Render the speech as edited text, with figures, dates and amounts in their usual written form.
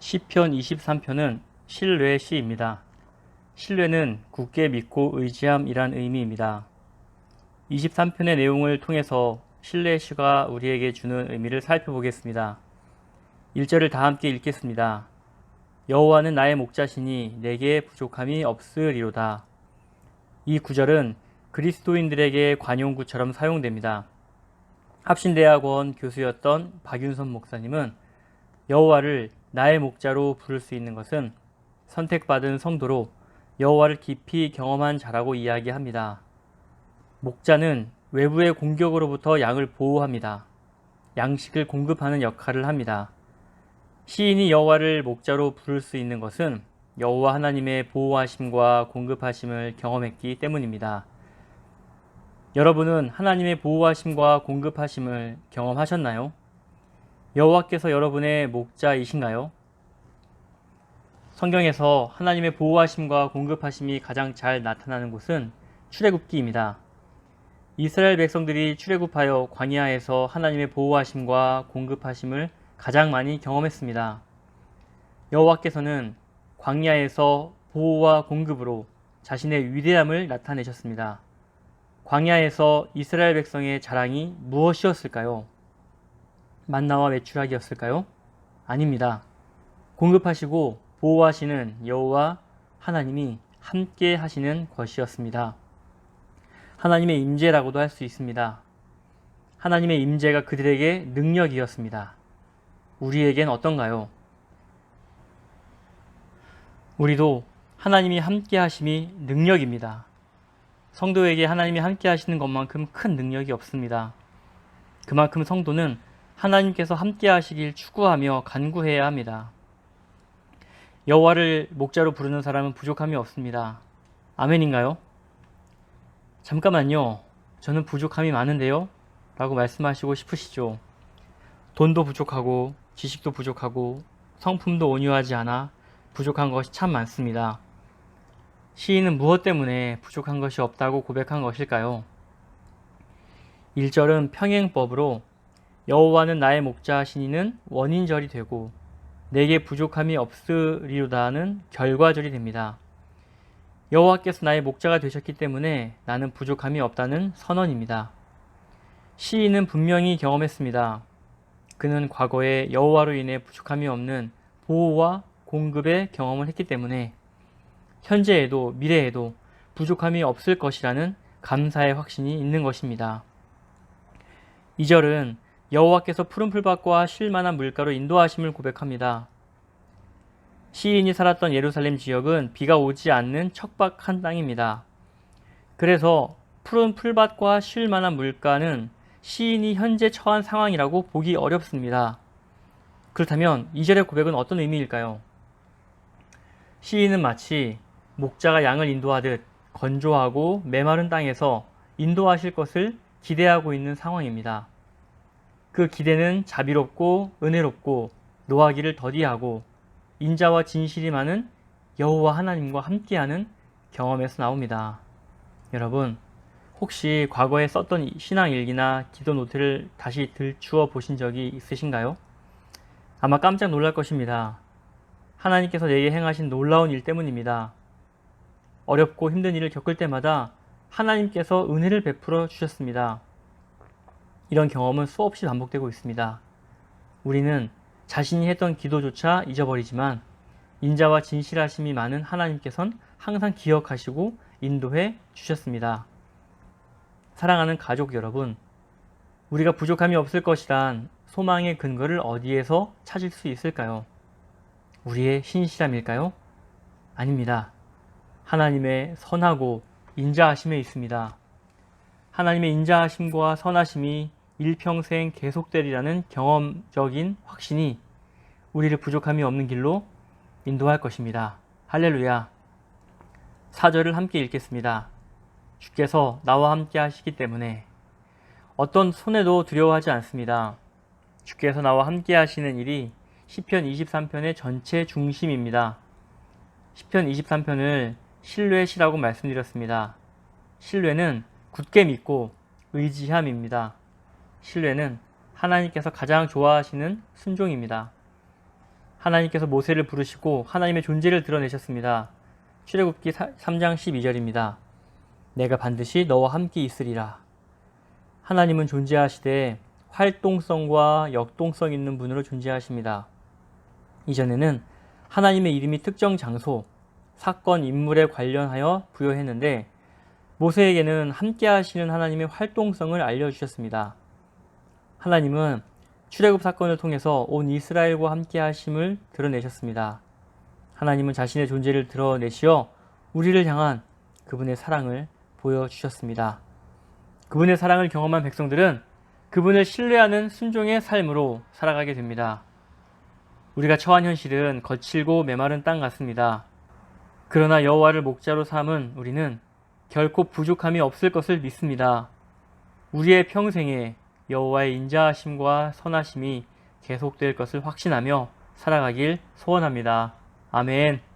시편 23편은 신뢰 시입니다. 신뢰는 굳게 믿고 의지함이란 의미입니다. 23편의 내용을 통해서 신뢰 시가 우리에게 주는 의미를 살펴보겠습니다. 1절을 다 함께 읽겠습니다. 여호와는 나의 목자시니 내게 부족함이 없으리로다. 이 구절은 그리스도인들에게 관용구처럼 사용됩니다. 합신대학원 교수였던 박윤선 목사님은 여호와를 나의 목자로 부를 수 있는 것은 선택받은 성도로 여호와를 깊이 경험한 자라고 이야기합니다. 목자는 외부의 공격으로부터 양을 보호합니다. 양식을 공급하는 역할을 합니다. 시인이 여호와를 목자로 부를 수 있는 것은 여호와 하나님의 보호하심과 공급하심을 경험했기 때문입니다. 여러분은 하나님의 보호하심과 공급하심을 경험하셨나요? 여호와께서 여러분의 목자이신가요? 성경에서 하나님의 보호하심과 공급하심이 가장 잘 나타나는 곳은 출애굽기입니다. 이스라엘 백성들이 출애굽하여 광야에서 하나님의 보호하심과 공급하심을 가장 많이 경험했습니다. 여호와께서는 광야에서 보호와 공급으로 자신의 위대함을 나타내셨습니다. 광야에서 이스라엘 백성의 자랑이 무엇이었을까요? 만나와 메추라기였을까요? 아닙니다. 공급하시고 보호하시는 여호와 하나님이 함께 하시는 것이었습니다. 하나님의 임재라고도 할 수 있습니다. 하나님의 임재가 그들에게 능력이었습니다. 우리에겐 어떤가요? 우리도 하나님이 함께 하심이 능력입니다. 성도에게 하나님이 함께 하시는 것만큼 큰 능력이 없습니다. 그만큼 성도는 하나님께서 함께 하시길 추구하며 간구해야 합니다. 여호와를 목자로 부르는 사람은 부족함이 없습니다. 아멘인가요? 잠깐만요. 저는 부족함이 많은데요? 라고 말씀하시고 싶으시죠? 돈도 부족하고 지식도 부족하고 성품도 온유하지 않아 부족한 것이 참 많습니다. 시인은 무엇 때문에 부족한 것이 없다고 고백한 것일까요? 1절은 평행법으로 여호와는 나의 목자시니는 원인절이 되고 내게 부족함이 없으리로다는 결과절이 됩니다. 여호와께서 나의 목자가 되셨기 때문에 나는 부족함이 없다는 선언입니다. 시인은 분명히 경험했습니다. 그는 과거에 여호와로 인해 부족함이 없는 보호와 공급의 경험을 했기 때문에 현재에도 미래에도 부족함이 없을 것이라는 감사의 확신이 있는 것입니다. 2절은 여호와께서 푸른 풀밭과 쉴 만한 물가로 인도하심을 고백합니다. 시인이 살았던 예루살렘 지역은 비가 오지 않는 척박한 땅입니다. 그래서 푸른 풀밭과 쉴 만한 물가는 시인이 현재 처한 상황이라고 보기 어렵습니다. 그렇다면 2절의 고백은 어떤 의미일까요? 시인은 마치 목자가 양을 인도하듯 건조하고 메마른 땅에서 인도하실 것을 기대하고 있는 상황입니다. 그 기대는 자비롭고 은혜롭고 노하기를 더디하고 인자와 진실이 많은 여호와 하나님과 함께하는 경험에서 나옵니다. 여러분, 혹시 과거에 썼던 신앙일기나 기도 노트를 다시 들추어 보신 적이 있으신가요? 아마 깜짝 놀랄 것입니다. 하나님께서 내게 행하신 놀라운 일 때문입니다. 어렵고 힘든 일을 겪을 때마다 하나님께서 은혜를 베풀어 주셨습니다. 이런 경험은 수없이 반복되고 있습니다. 우리는 자신이 했던 기도조차 잊어버리지만 인자와 진실하심이 많은 하나님께서는 항상 기억하시고 인도해 주셨습니다. 사랑하는 가족 여러분, 우리가 부족함이 없을 것이란 소망의 근거를 어디에서 찾을 수 있을까요? 우리의 신실함일까요? 아닙니다. 하나님의 선하고 인자하심에 있습니다. 하나님의 인자하심과 선하심이 일평생 계속되리라는 경험적인 확신이 우리를 부족함이 없는 길로 인도할 것입니다. 할렐루야. 4절을 함께 읽겠습니다. 주께서 나와 함께 하시기 때문에 어떤 손해도 두려워하지 않습니다. 주께서 나와 함께 하시는 일이 시편 23편의 전체 중심입니다. 시편 23편을 신뢰의 시라고 말씀드렸습니다. 신뢰는 굳게 믿고 의지함입니다. 신뢰는 하나님께서 가장 좋아하시는 순종입니다. 하나님께서 모세를 부르시고 하나님의 존재를 드러내셨습니다. 출애굽기 3장 12절입니다. 내가 반드시 너와 함께 있으리라. 하나님은 존재하시되 활동성과 역동성 있는 분으로 존재하십니다. 이전에는 하나님의 이름이 특정 장소, 사건, 인물에 관련하여 부여했는데 모세에게는 함께 하시는 하나님의 활동성을 알려주셨습니다. 하나님은 출애굽 사건을 통해서 온 이스라엘과 함께 하심을 드러내셨습니다. 하나님은 자신의 존재를 드러내시어 우리를 향한 그분의 사랑을 보여주셨습니다. 그분의 사랑을 경험한 백성들은 그분을 신뢰하는 순종의 삶으로 살아가게 됩니다. 우리가 처한 현실은 거칠고 메마른 땅 같습니다. 그러나 여호와를 목자로 삼은 우리는 결코 부족함이 없을 것을 믿습니다. 우리의 평생에 여호와의 인자하심과 선하심이 계속될 것을 확신하며 살아가길 소원합니다. 아멘.